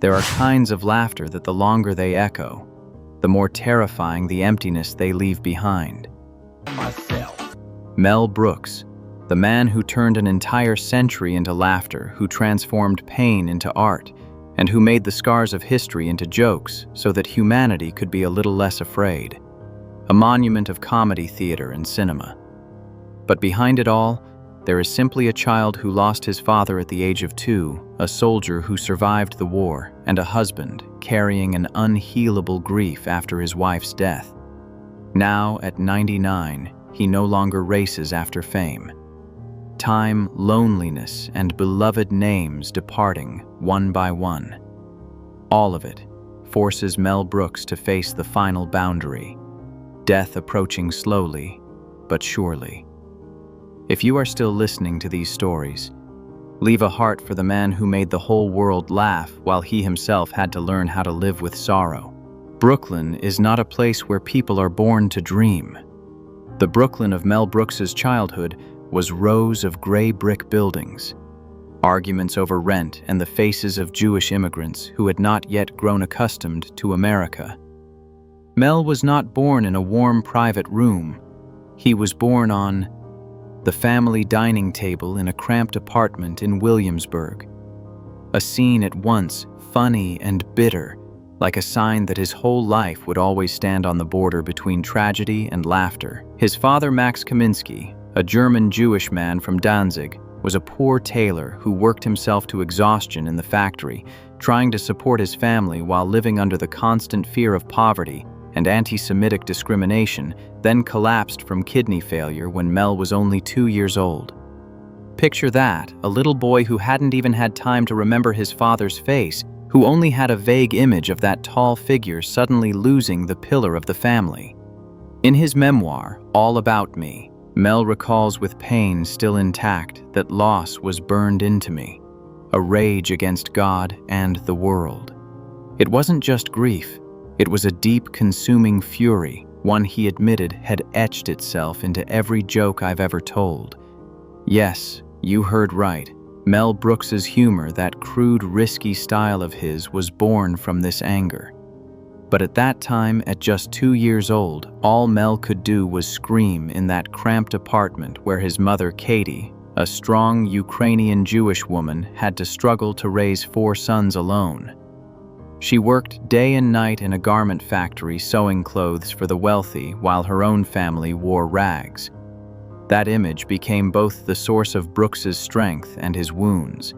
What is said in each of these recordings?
There are kinds of laughter that the longer they echo, the more terrifying the emptiness they leave behind. Mel Brooks, the man who turned an entire century into laughter, who transformed pain into art, and who made the scars of history into jokes so that humanity could be a little less afraid. A monument of comedy theater and cinema. But behind it all, there is simply a child who lost his father at the age of 2, a soldier who survived the war, and a husband carrying an unhealable grief after his wife's death. Now, at 99, he no longer races after fame. Time, loneliness, and beloved names departing one by one. All of it forces Mel Brooks to face the final boundary, death approaching slowly but surely. If you are still listening to these stories, leave a heart for the man who made the whole world laugh while he himself had to learn how to live with sorrow. Brooklyn is not a place where people are born to dream. The Brooklyn of Mel Brooks's childhood was rows of gray brick buildings, arguments over rent, and the faces of Jewish immigrants who had not yet grown accustomed to America. Mel was not born in a warm private room. He was born on the family dining table in a cramped apartment in Williamsburg. A scene at once funny and bitter, like a sign that his whole life would always stand on the border between tragedy and laughter. His father, Max Kaminsky, a German Jewish man from Danzig, was a poor tailor who worked himself to exhaustion in the factory, trying to support his family while living under the constant fear of poverty and anti-Semitic discrimination, then collapsed from kidney failure when Mel was only 2 years old. Picture that, a little boy who hadn't even had time to remember his father's face, who only had a vague image of that tall figure suddenly losing the pillar of the family. In his memoir, All About Me, Mel recalls with pain still intact that loss was burned into me, a rage against God and the world. It wasn't just grief, it was a deep, consuming fury, one he admitted had etched itself into every joke I've ever told. Yes, you heard right. Mel Brooks's humor, that crude, risky style of his, was born from this anger. But at that time, at just 2 years old, all Mel could do was scream in that cramped apartment where his mother, Katie, a strong Ukrainian Jewish woman, had to struggle to raise 4 sons alone. She worked day and night in a garment factory sewing clothes for the wealthy while her own family wore rags. That image became both the source of Brooks's strength and his wounds.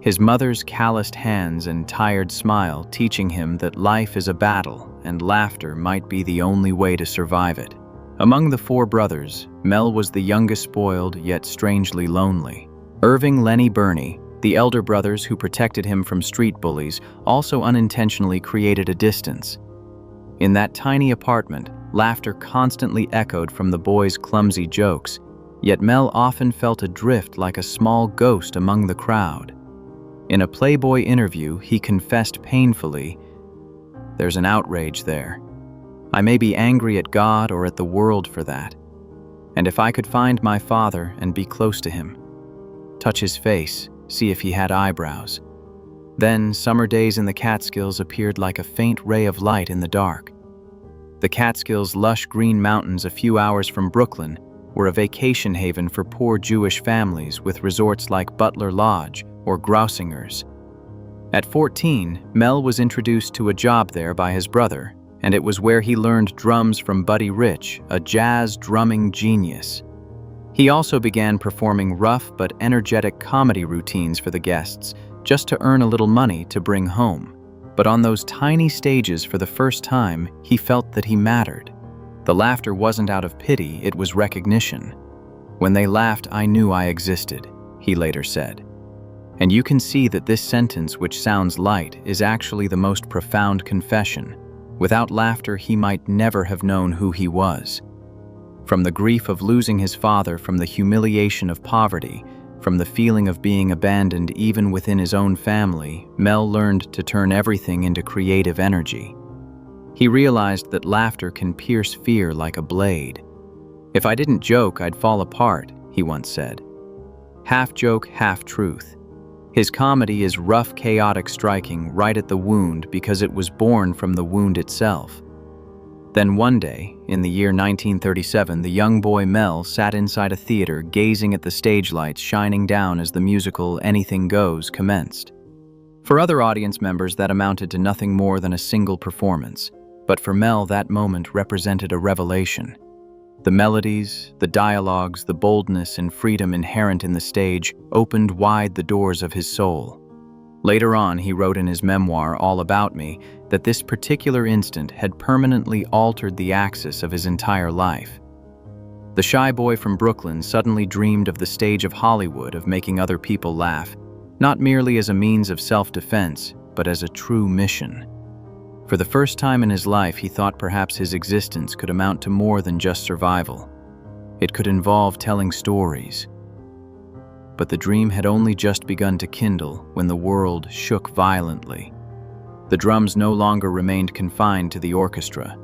His mother's calloused hands and tired smile teaching him that life is a battle and laughter might be the only way to survive it. Among the 4 brothers, Mel was the youngest, spoiled yet strangely lonely. Irving, Lenny, Bernie, the elder brothers who protected him from street bullies, also unintentionally created a distance. In that tiny apartment, laughter constantly echoed from the boys' clumsy jokes, yet Mel often felt adrift like a small ghost among the crowd. In a Playboy interview, he confessed painfully, "There's an outrage there. I may be angry at God or at the world for that. And if I could find my father and be close to him, touch his face, see if he had eyebrows." Then, summer days in the Catskills appeared like a faint ray of light in the dark. The Catskills' lush green mountains a few hours from Brooklyn were a vacation haven for poor Jewish families with resorts like Butler Lodge or Grausinger's. At 14, Mel was introduced to a job there by his brother, and it was where he learned drums from Buddy Rich, a jazz drumming genius. He also began performing rough but energetic comedy routines for the guests, just to earn a little money to bring home. But on those tiny stages for the first time, he felt that he mattered. The laughter wasn't out of pity, it was recognition. "When they laughed, I knew I existed," he later said. And you can see that this sentence, which sounds light, is actually the most profound confession. Without laughter, he might never have known who he was. From the grief of losing his father, from the humiliation of poverty, from the feeling of being abandoned even within his own family, Mel learned to turn everything into creative energy. He realized that laughter can pierce fear like a blade. "If I didn't joke, I'd fall apart," he once said. Half joke, half truth. His comedy is rough, chaotic, striking right at the wound because it was born from the wound itself. Then one day, in the year 1937, the young boy Mel sat inside a theater gazing at the stage lights shining down as the musical Anything Goes commenced. For other audience members, that amounted to nothing more than a single performance, but for Mel, that moment represented a revelation. The melodies, the dialogues, the boldness and freedom inherent in the stage opened wide the doors of his soul. Later on, he wrote in his memoir, All About Me, that this particular instant had permanently altered the axis of his entire life. The shy boy from Brooklyn suddenly dreamed of the stage of Hollywood, of making other people laugh, not merely as a means of self-defense, but as a true mission. For the first time in his life, he thought perhaps his existence could amount to more than just survival. It could involve telling stories. But the dream had only just begun to kindle when the world shook violently. The drums no longer remained confined to the orchestra.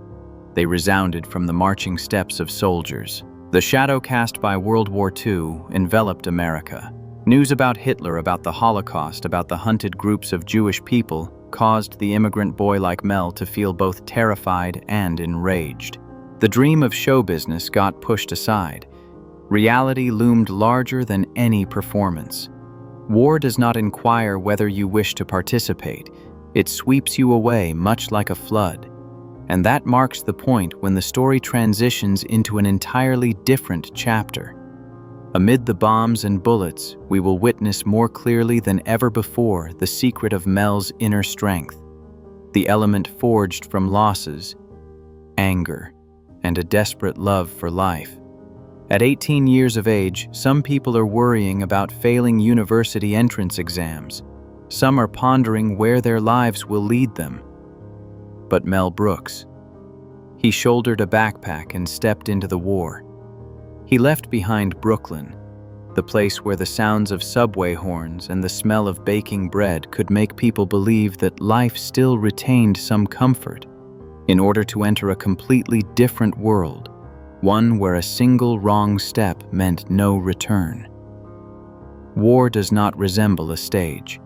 They resounded from the marching steps of soldiers. The shadow cast by World War II enveloped America. News about Hitler, about the Holocaust, about the hunted groups of Jewish people caused the immigrant boy like Mel to feel both terrified and enraged. The dream of show business got pushed aside. Reality loomed larger than any performance. War does not inquire whether you wish to participate. It sweeps you away much like a flood. And that marks the point when the story transitions into an entirely different chapter. Amid the bombs and bullets, we will witness more clearly than ever before the secret of Mel's inner strength, the element forged from losses, anger, and a desperate love for life. At 18 years of age, some people are worrying about failing university entrance exams. Some are pondering where their lives will lead them. But Mel Brooks, he shouldered a backpack and stepped into the war. He left behind Brooklyn, the place where the sounds of subway horns and the smell of baking bread could make people believe that life still retained some comfort, in order to enter a completely different world, one where a single wrong step meant no return. War does not resemble a stage.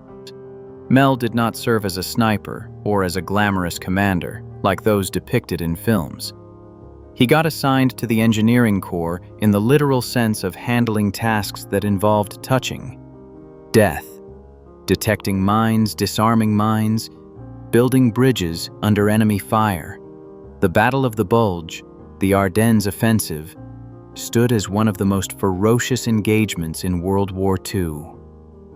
Mel did not serve as a sniper or as a glamorous commander like those depicted in films. He got assigned to the engineering corps in the literal sense of handling tasks that involved touching, death, detecting mines, disarming mines, building bridges under enemy fire. The Battle of the Bulge, the Ardennes Offensive, stood as one of the most ferocious engagements in World War II,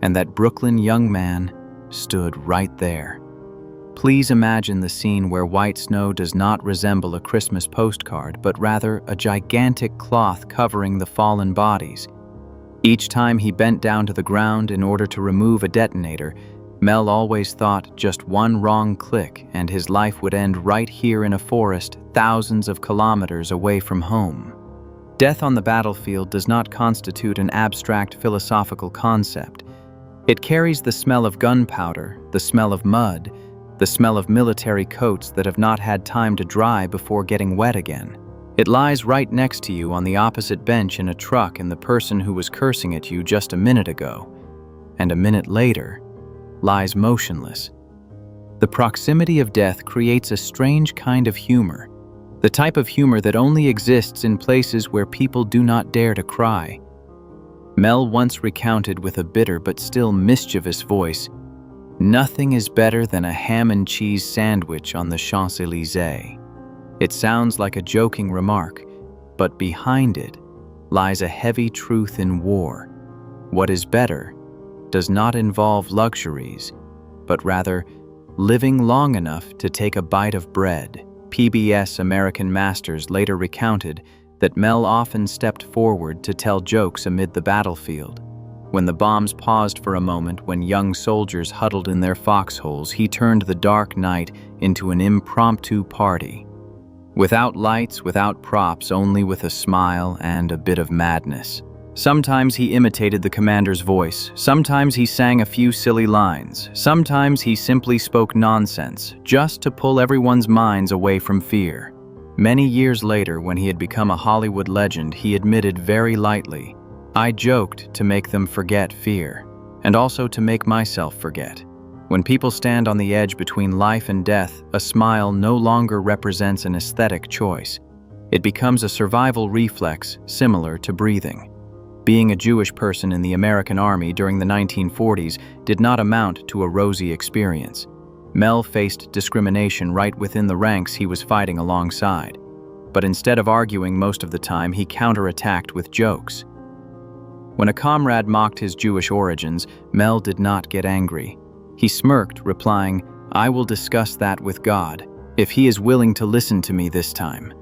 and that Brooklyn young man stood right there. Please imagine the scene where white snow does not resemble a Christmas postcard, but rather a gigantic cloth covering the fallen bodies. Each time he bent down to the ground in order to remove a detonator, Mel always thought just one wrong click and his life would end right here in a forest thousands of kilometers away from home. Death on the battlefield does not constitute an abstract philosophical concept. It carries the smell of gunpowder, the smell of mud, the smell of military coats that have not had time to dry before getting wet again. It lies right next to you on the opposite bench in a truck and the person who was cursing at you just a minute ago, and a minute later, lies motionless. The proximity of death creates a strange kind of humor, the type of humor that only exists in places where people do not dare to cry. Mel once recounted with a bitter but still mischievous voice, "Nothing is better than a ham and cheese sandwich on the Champs-Élysées." It sounds like a joking remark, but behind it lies a heavy truth in war. What is better does not involve luxuries, but rather living long enough to take a bite of bread. PBS American Masters later recounted that Mel often stepped forward to tell jokes amid the battlefield. When the bombs paused for a moment, when young soldiers huddled in their foxholes, he turned the dark night into an impromptu party. Without lights, without props, only with a smile and a bit of madness. Sometimes he imitated the commander's voice, sometimes he sang a few silly lines, sometimes he simply spoke nonsense, just to pull everyone's minds away from fear. Many years later, when he had become a Hollywood legend, he admitted very lightly, "I joked to make them forget fear." and also to make myself forget. When people stand on the edge between life and death, a smile no longer represents an aesthetic choice. It becomes a survival reflex similar to breathing. Being a Jewish person in the American Army during the 1940s did not amount to a rosy experience. Mel faced discrimination right within the ranks he was fighting alongside. But instead of arguing most of the time, he counterattacked with jokes. When a comrade mocked his Jewish origins, Mel did not get angry. He smirked, replying, "I will discuss that with God, if He is willing to listen to me this time."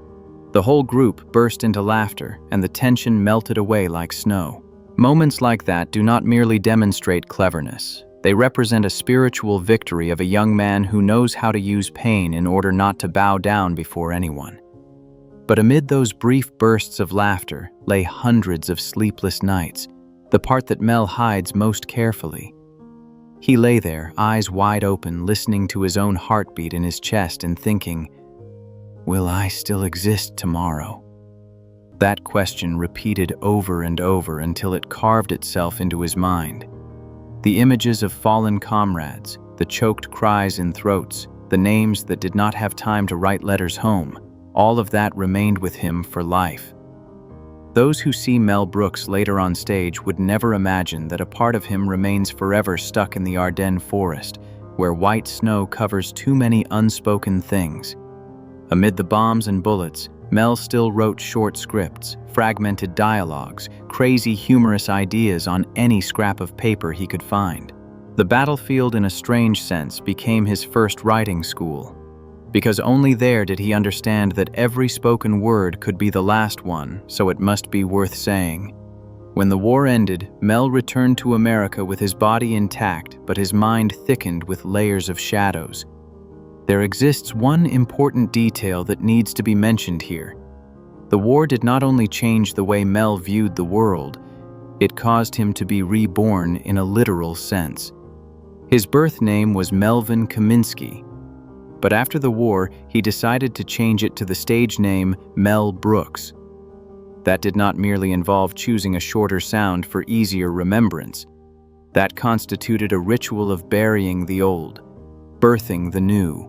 The whole group burst into laughter, and the tension melted away like snow. Moments like that do not merely demonstrate cleverness. They represent a spiritual victory of a young man who knows how to use pain in order not to bow down before anyone. But amid those brief bursts of laughter lay hundreds of sleepless nights, the part that Mel hides most carefully. He lay there, eyes wide open, listening to his own heartbeat in his chest and thinking, "Will I still exist tomorrow?" That question repeated over and over until it carved itself into his mind. The images of fallen comrades, the choked cries in throats, the names that did not have time to write letters home, all of that remained with him for life. Those who see Mel Brooks later on stage would never imagine that a part of him remains forever stuck in the Ardennes forest, where white snow covers too many unspoken things. Amid the bombs and bullets, Mel still wrote short scripts, fragmented dialogues, crazy humorous ideas on any scrap of paper he could find. The battlefield, in a strange sense, became his first writing school, because only there did he understand that every spoken word could be the last one, so it must be worth saying. When the war ended, Mel returned to America with his body intact, but his mind thickened with layers of shadows. There exists one important detail that needs to be mentioned here. The war did not only change the way Mel viewed the world, it caused him to be reborn in a literal sense. His birth name was Melvin Kaminsky, but after the war, he decided to change it to the stage name Mel Brooks. That did not merely involve choosing a shorter sound for easier remembrance. That constituted a ritual of burying the old, birthing the new.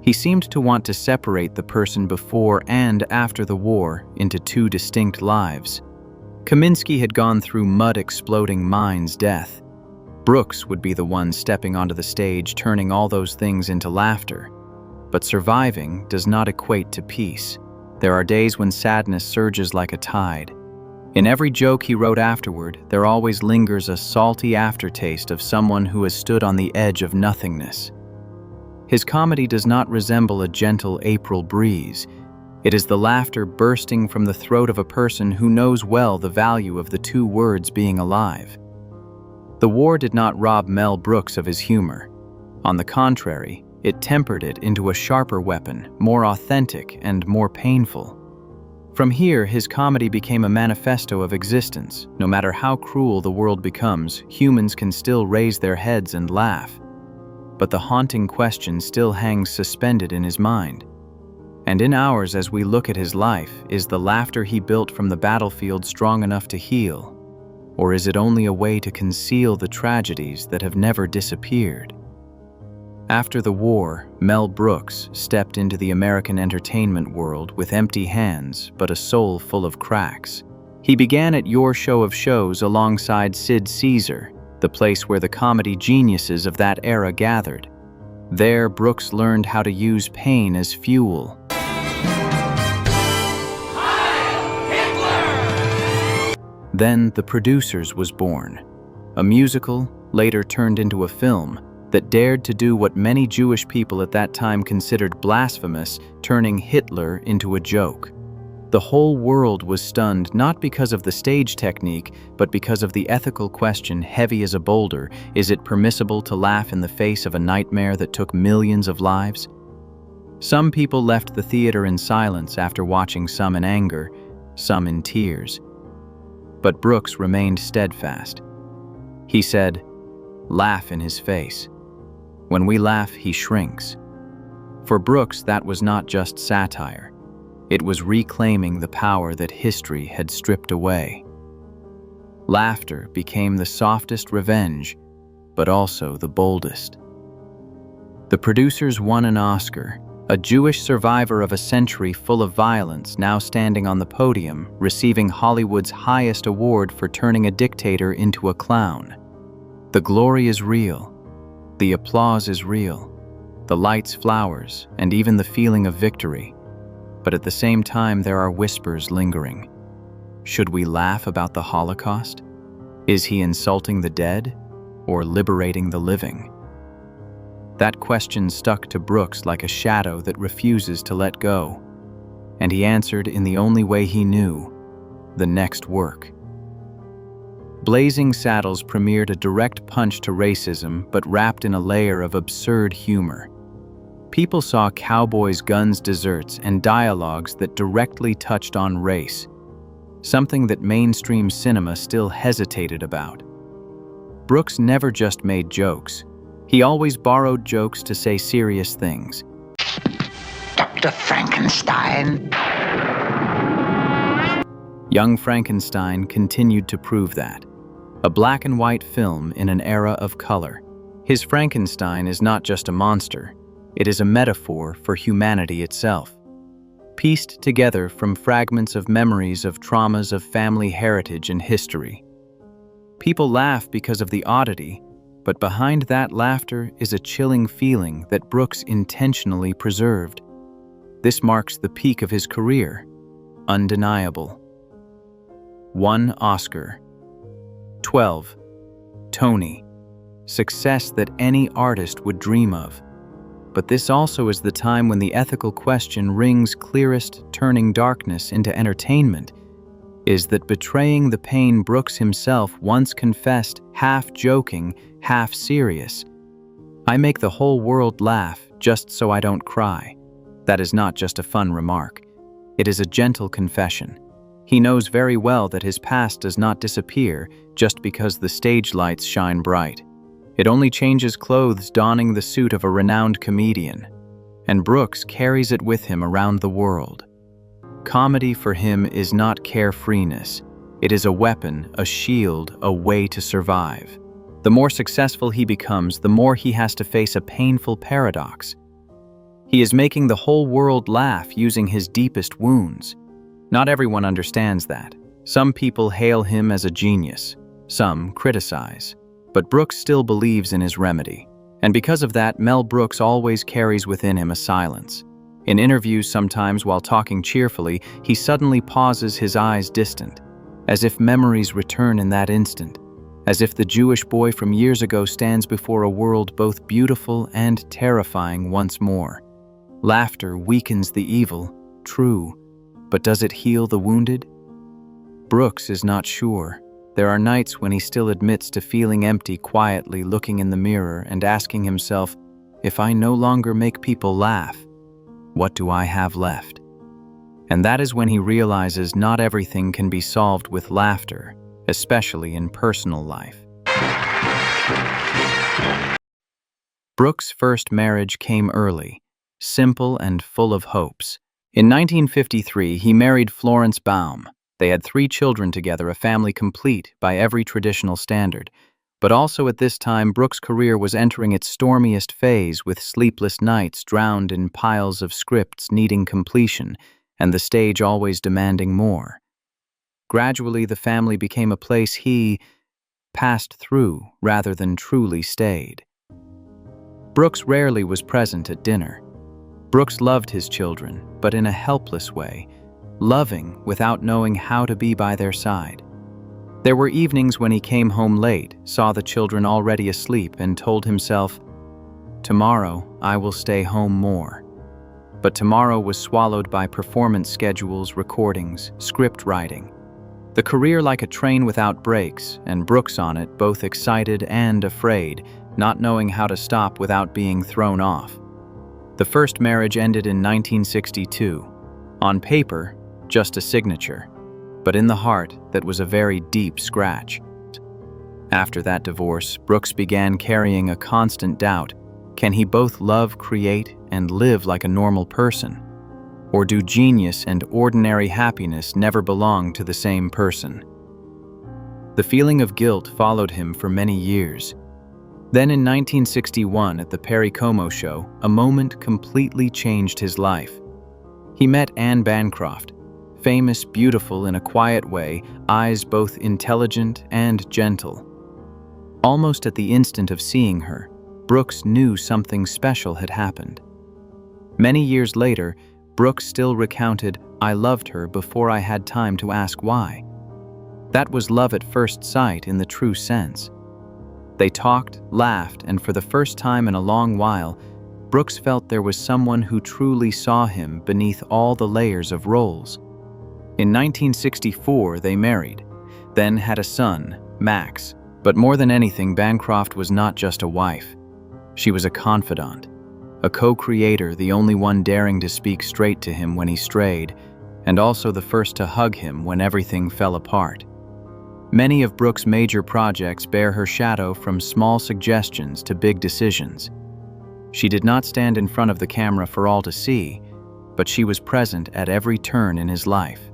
He seemed to want to separate the person before and after the war into two distinct lives. Kaminsky had gone through mud-exploding mine's death. Brooks would be the one stepping onto the stage, turning all those things into laughter. But surviving does not equate to peace. There are days when sadness surges like a tide. In every joke he wrote afterward, there always lingers a salty aftertaste of someone who has stood on the edge of nothingness. His comedy does not resemble a gentle April breeze. It is the laughter bursting from the throat of a person who knows well the value of the two words being alive. The war did not rob Mel Brooks of his humor. On the contrary, it tempered it into a sharper weapon, more authentic and more painful. From here, his comedy became a manifesto of existence. No matter how cruel the world becomes, humans can still raise their heads and laugh. But the haunting question still hangs suspended in his mind. And in ours, as we look at his life, is the laughter he built from the battlefield strong enough to heal? Or is it only a way to conceal the tragedies that have never disappeared? After the war, Mel Brooks stepped into the American entertainment world with empty hands but a soul full of cracks. He began at Your Show of Shows alongside Sid Caesar, the place where the comedy geniuses of that era gathered. There, Brooks learned how to use pain as fuel. Then The Producers was born, a musical, later turned into a film, that dared to do what many Jewish people at that time considered blasphemous, turning Hitler into a joke. The whole world was stunned not because of the stage technique, but because of the ethical question heavy as a boulder: is it permissible to laugh in the face of a nightmare that took millions of lives? Some people left the theater in silence after watching, some in anger, some in tears. But Brooks remained steadfast. He said, "Laugh in his face. When we laugh, he shrinks." For Brooks, that was not just satire. It was reclaiming the power that history had stripped away. Laughter became the softest revenge, but also the boldest. The producers won an Oscar, a Jewish survivor of a century full of violence now standing on the podium, receiving Hollywood's highest award for turning a dictator into a clown. The glory is real. The applause is real. The lights, flowers, and even the feeling of victory. But at the same time, there are whispers lingering. Should we laugh about the Holocaust? Is he insulting the dead or liberating the living? That question stuck to Brooks like a shadow that refuses to let go. And he answered in the only way he knew, the next work. Blazing Saddles premiered a direct punch to racism, but wrapped in a layer of absurd humor. People saw cowboys, guns, desserts, and dialogues that directly touched on race, something that mainstream cinema still hesitated about. Brooks never just made jokes. He always borrowed jokes to say serious things. Dr. Frankenstein. Young Frankenstein continued to prove that. A black and white film in an era of color. His Frankenstein is not just a monster. It is a metaphor for humanity itself, pieced together from fragments of memories of traumas of family heritage and history. People laugh because of the oddity, but behind that laughter is a chilling feeling that Brooks intentionally preserved. This marks the peak of his career. Undeniable. 1 Oscar. 12. Tony. Success that any artist would dream of. But this also is the time when the ethical question rings clearest, turning darkness into entertainment. Is that betraying the pain Brooks himself once confessed, half joking, half serious? I make the whole world laugh just so I don't cry. That is not just a fun remark. It is a gentle confession. He knows very well that his past does not disappear just because the stage lights shine bright. It only changes clothes donning the suit of a renowned comedian. And Brooks carries it with him around the world. Comedy for him is not carefreeness. It is a weapon, a shield, a way to survive. The more successful he becomes, the more he has to face a painful paradox. He is making the whole world laugh using his deepest wounds. Not everyone understands that. Some people hail him as a genius. Some criticize. But Brooks still believes in his remedy. And because of that, Mel Brooks always carries within him a silence. In interviews sometimes, while talking cheerfully, he suddenly pauses, his eyes distant, as if memories return in that instant, as if the Jewish boy from years ago stands before a world both beautiful and terrifying once more. Laughter weakens the evil, true, but does it heal the wounded? Brooks is not sure. There are nights when he still admits to feeling empty, quietly looking in the mirror and asking himself, if I no longer make people laugh, what do I have left? And that is when he realizes not everything can be solved with laughter, especially in personal life. Brooks' first marriage came early, simple and full of hopes. In 1953, he married Florence Baum. They had 3 children together, a family complete by every traditional standard. But also at this time, Brooks' career was entering its stormiest phase, with sleepless nights drowned in piles of scripts needing completion, and the stage always demanding more. Gradually, the family became a place he passed through rather than truly stayed. Brooks rarely was present at dinner. Brooks loved his children, but in a helpless way, loving without knowing how to be by their side. There were evenings when he came home late, saw the children already asleep, and told himself, tomorrow I will stay home more. But tomorrow was swallowed by performance schedules, recordings, script writing. The career like a train without brakes, and Brooks on it, both excited and afraid, not knowing how to stop without being thrown off. The first marriage ended in 1962. On paper, just a signature, but in the heart, that was a very deep scratch. After that divorce, Brooks began carrying a constant doubt. Can he both love, create, and live like a normal person? Or do genius and ordinary happiness never belong to the same person? The feeling of guilt followed him for many years. Then in 1961 at the Perry Como show, a moment completely changed his life. He met Anne Bancroft, famous, beautiful in a quiet way, eyes both intelligent and gentle. Almost at the instant of seeing her, Brooks knew something special had happened. Many years later, Brooks still recounted, "I loved her before I had time to ask why." That was love at first sight in the true sense. They talked, laughed, and for the first time in a long while, Brooks felt there was someone who truly saw him beneath all the layers of roles. In 1964, they married, then had a son, Max. But more than anything, Bancroft was not just a wife. She was a confidant, a co-creator, the only one daring to speak straight to him when he strayed, and also the first to hug him when everything fell apart. Many of Brooks' major projects bear her shadow, from small suggestions to big decisions. She did not stand in front of the camera for all to see, but she was present at every turn in his life.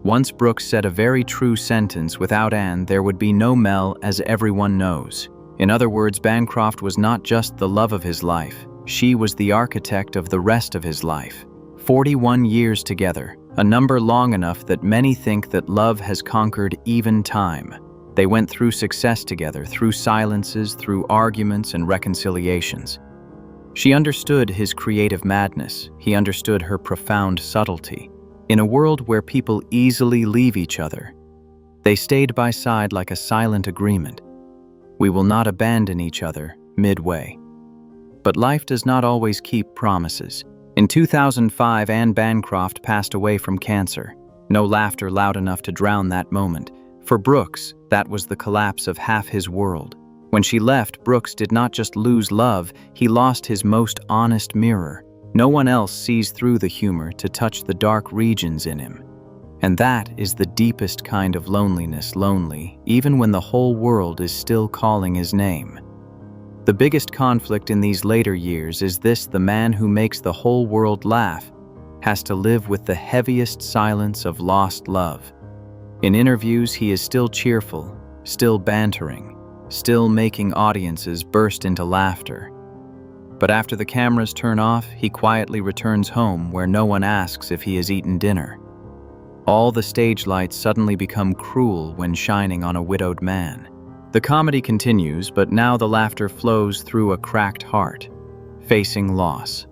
Once Brooks said a very true sentence: "Without Anne, there would be no Mel, as everyone knows." In other words, Bancroft was not just the love of his life, she was the architect of the rest of his life. 41 years together, a number long enough that many think that love has conquered even time. They went through success together, through silences, through arguments and reconciliations. She understood his creative madness, he understood her profound subtlety. In a world where people easily leave each other, they stayed by side like a silent agreement. We will not abandon each other midway. But life does not always keep promises. In 2005, Anne Bancroft passed away from cancer. No laughter loud enough to drown that moment. For Brooks, that was the collapse of half his world. When she left, Brooks did not just lose love, he lost his most honest mirror. No one else sees through the humor to touch the dark regions in him. And that is the deepest kind of loneliness, lonely, even when the whole world is still calling his name. The biggest conflict in these later years is this: the man who makes the whole world laugh has to live with the heaviest silence of lost love. In interviews, he is still cheerful, still bantering, still making audiences burst into laughter. But after the cameras turn off, he quietly returns home where no one asks if he has eaten dinner. All the stage lights suddenly become cruel when shining on a widowed man. The comedy continues, but now the laughter flows through a cracked heart, facing loss.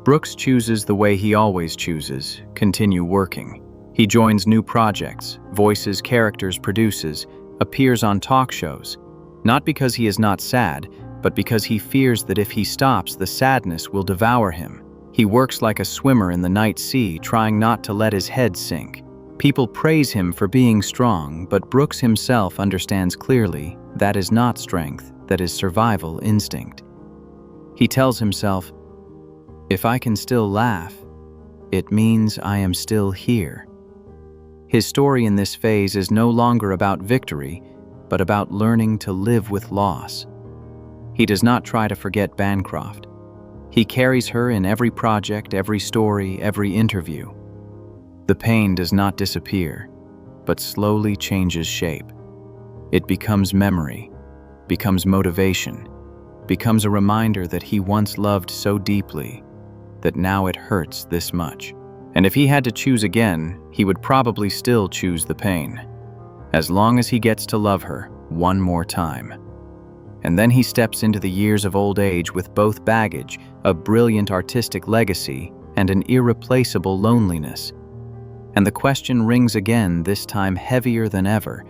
Brooks chooses the way he always chooses: continue working. He joins new projects, voices characters, produces, appears on talk shows, not because he is not sad, but because he fears that if he stops, the sadness will devour him. He works like a swimmer in the night sea, trying not to let his head sink. People praise him for being strong, but Brooks himself understands clearly that is not strength, that is survival instinct. He tells himself, "If I can still laugh, it means I am still here." His story in this phase is no longer about victory, but about learning to live with loss. He does not try to forget Bancroft. He carries her in every project, every story, every interview. The pain does not disappear, but slowly changes shape. It becomes memory, becomes motivation, becomes a reminder that he once loved so deeply that now it hurts this much. And if he had to choose again, he would probably still choose the pain, as long as he gets to love her one more time. And then he steps into the years of old age with both baggage, a brilliant artistic legacy, and an irreplaceable loneliness. And the question rings again, this time heavier than ever: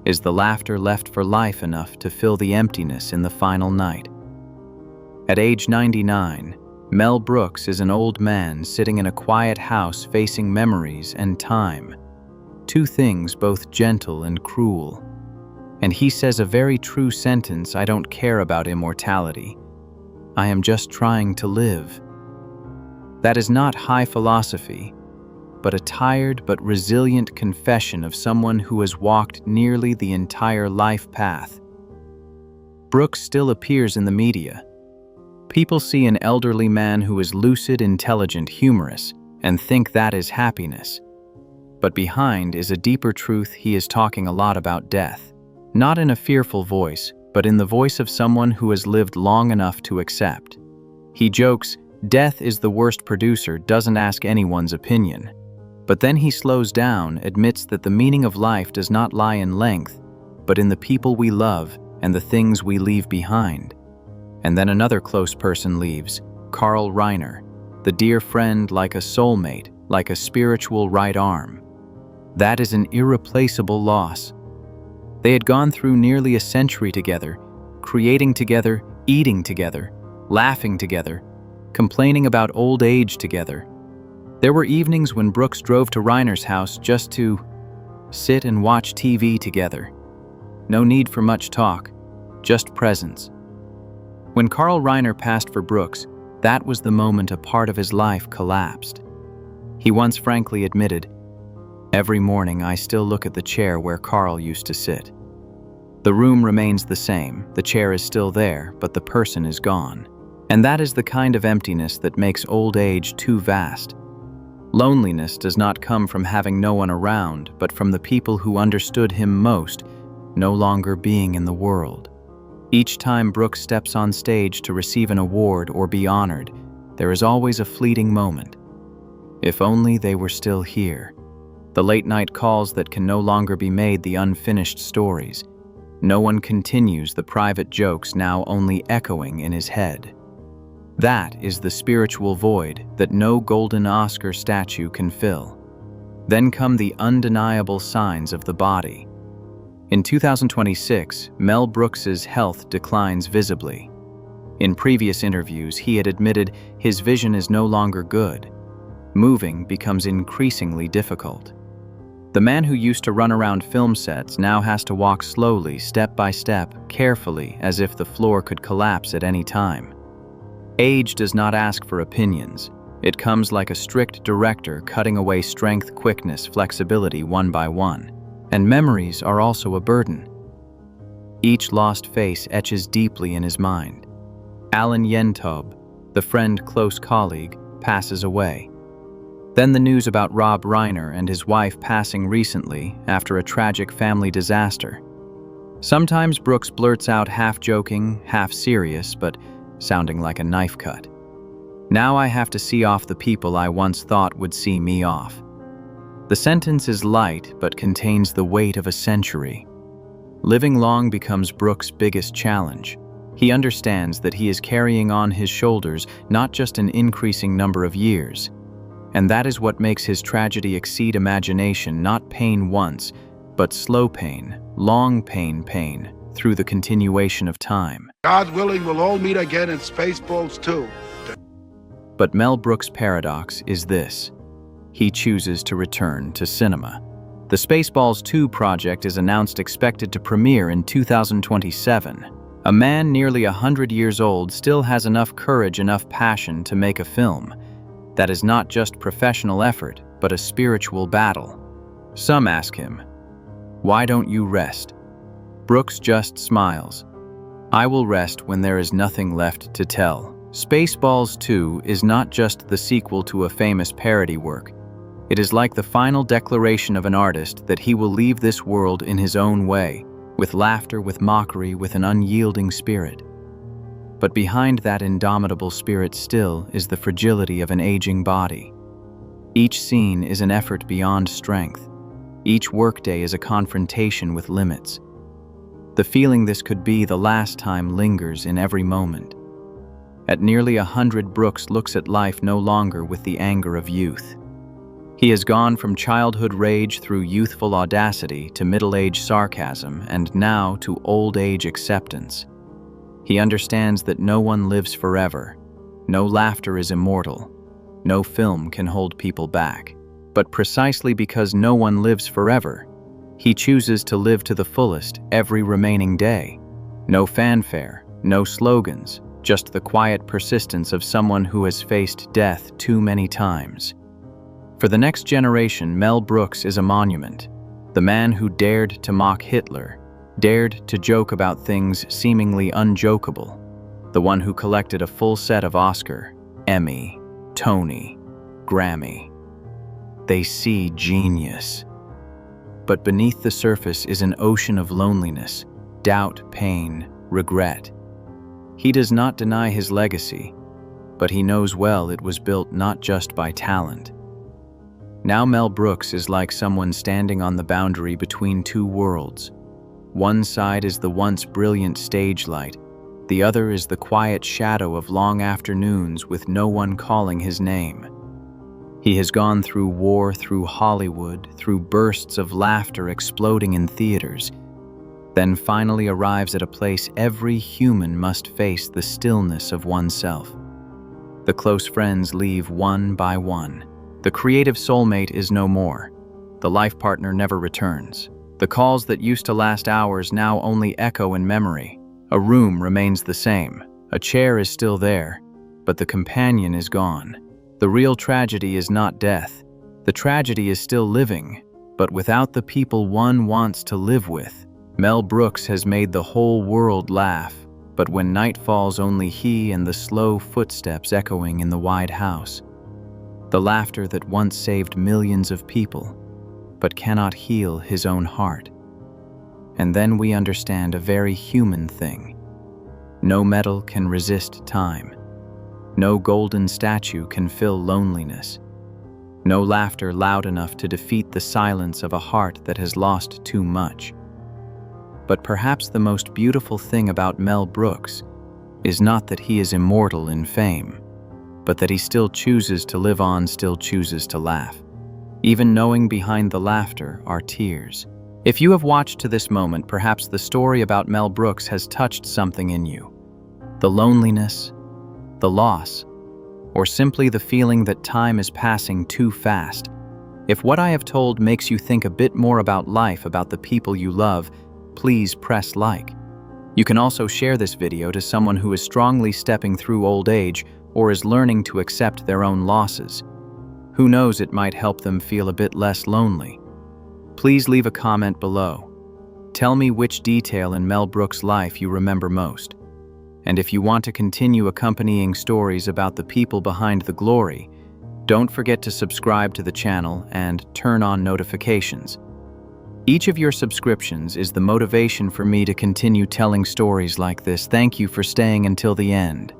is the laughter left for life enough to fill the emptiness in the final night? At age 99, Mel Brooks is an old man sitting in a quiet house facing memories and time. Two things both gentle and cruel. And he says a very true sentence: "I don't care about immortality. I am just trying to live." That is not high philosophy, but a tired but resilient confession of someone who has walked nearly the entire life path. Brooks still appears in the media. People see an elderly man who is lucid, intelligent, humorous, and think that is happiness. But behind is a deeper truth. He is talking a lot about death, not in a fearful voice, but in the voice of someone who has lived long enough to accept. He jokes, "Death is the worst producer, doesn't ask anyone's opinion." But then he slows down, admits that the meaning of life does not lie in length, but in the people we love and the things we leave behind. And then another close person leaves, Carl Reiner, the dear friend, like a soulmate, like a spiritual right arm. That is an irreplaceable loss. They had gone through nearly a century together, creating together, eating together, laughing together, complaining about old age together. There were evenings when Brooks drove to Reiner's house just to sit and watch TV together. No need for much talk, just presence. When Carl Reiner passed for Brooks, that was the moment a part of his life collapsed. He once frankly admitted, "Every morning I still look at the chair where Carl used to sit. The room remains the same, the chair is still there, but the person is gone." And that is the kind of emptiness that makes old age too vast. Loneliness does not come from having no one around, but from the people who understood him most, no longer being in the world. Each time Brooks steps on stage to receive an award or be honored, there is always a fleeting moment. If only they were still here. The late-night calls that can no longer be made, the unfinished stories. No one continues the private jokes, now only echoing in his head. That is the spiritual void that no golden Oscar statue can fill. Then come the undeniable signs of the body. In 2026, Mel Brooks's health declines visibly. In previous interviews, he had admitted his vision is no longer good. Moving becomes increasingly difficult. The man who used to run around film sets now has to walk slowly, step by step, carefully, as if the floor could collapse at any time. Age does not ask for opinions. It comes like a strict director, cutting away strength, quickness, flexibility one by one. And memories are also a burden. Each lost face etches deeply in his mind. Alan Yentob, the friend, close colleague, passes away. Then the news about Rob Reiner and his wife passing recently after a tragic family disaster. Sometimes Brooks blurts out half joking, half serious, but sounding like a knife cut. "Now I have to see off the people I once thought would see me off." The sentence is light, but contains the weight of a century. Living long becomes Brooks' biggest challenge. He understands that he is carrying on his shoulders not just an increasing number of years. And that is what makes his tragedy exceed imagination, not pain once, but slow pain, long pain, through the continuation of time. God willing, we'll all meet again in Spaceballs 2. But Mel Brooks' paradox is this. He chooses to return to cinema. The Spaceballs 2 project is announced, expected to premiere in 2027. A man nearly 100 years old still has enough courage, enough passion to make a film. That is not just professional effort, but a spiritual battle. Some ask him, "Why don't you rest?" Brooks just smiles. "I will rest when there is nothing left to tell." Spaceballs 2 is not just the sequel to a famous parody work. It is like the final declaration of an artist that he will leave this world in his own way, with laughter, with mockery, with an unyielding spirit. But behind that indomitable spirit still is the fragility of an aging body. Each scene is an effort beyond strength. Each workday is a confrontation with limits. The feeling this could be the last time lingers in every moment. At nearly 100, Brooks looks at life no longer with the anger of youth. He has gone from childhood rage through youthful audacity to middle-age sarcasm and now to old-age acceptance. He understands that no one lives forever. No laughter is immortal. No film can hold people back. But precisely because no one lives forever, he chooses to live to the fullest every remaining day. No fanfare, no slogans, just the quiet persistence of someone who has faced death too many times. For the next generation, Mel Brooks is a monument. The man who dared to mock Hitler, dared to joke about things seemingly unjokeable. The one who collected a full set of Oscar, Emmy, Tony, Grammy. They see genius. But beneath the surface is an ocean of loneliness, doubt, pain, regret. He does not deny his legacy, but he knows well it was built not just by talent. Now Mel Brooks is like someone standing on the boundary between two worlds. One side is the once brilliant stage light, the other is the quiet shadow of long afternoons with no one calling his name. He has gone through war, through Hollywood, through bursts of laughter exploding in theaters, then finally arrives at a place every human must face: the stillness of oneself. The close friends leave one by one. The creative soulmate is no more. The life partner never returns. The calls that used to last hours now only echo in memory. A room remains the same. A chair is still there, but the companion is gone. The real tragedy is not death. The tragedy is still living, but without the people one wants to live with. Mel Brooks has made the whole world laugh, but when night falls, only he and the slow footsteps echoing in the wide house. The laughter that once saved millions of people, but cannot heal his own heart. And then we understand a very human thing. No metal can resist time. No golden statue can fill loneliness. No laughter loud enough to defeat the silence of a heart that has lost too much. But perhaps the most beautiful thing about Mel Brooks is not that he is immortal in fame, but that he still chooses to live on, still chooses to laugh, even knowing behind the laughter are tears. If you have watched to this moment, perhaps the story about Mel Brooks has touched something in you. The loneliness, the loss, or simply the feeling that time is passing too fast. If what I have told makes you think a bit more about life, about the people you love, please press like. You can also share this video to someone who is strongly stepping through old age or is learning to accept their own losses. Who knows, it might help them feel a bit less lonely. Please leave a comment below. Tell me which detail in Mel Brooks' life you remember most. And if you want to continue accompanying stories about the people behind the glory, don't forget to subscribe to the channel and turn on notifications. Each of your subscriptions is the motivation for me to continue telling stories like this. Thank you for staying until the end.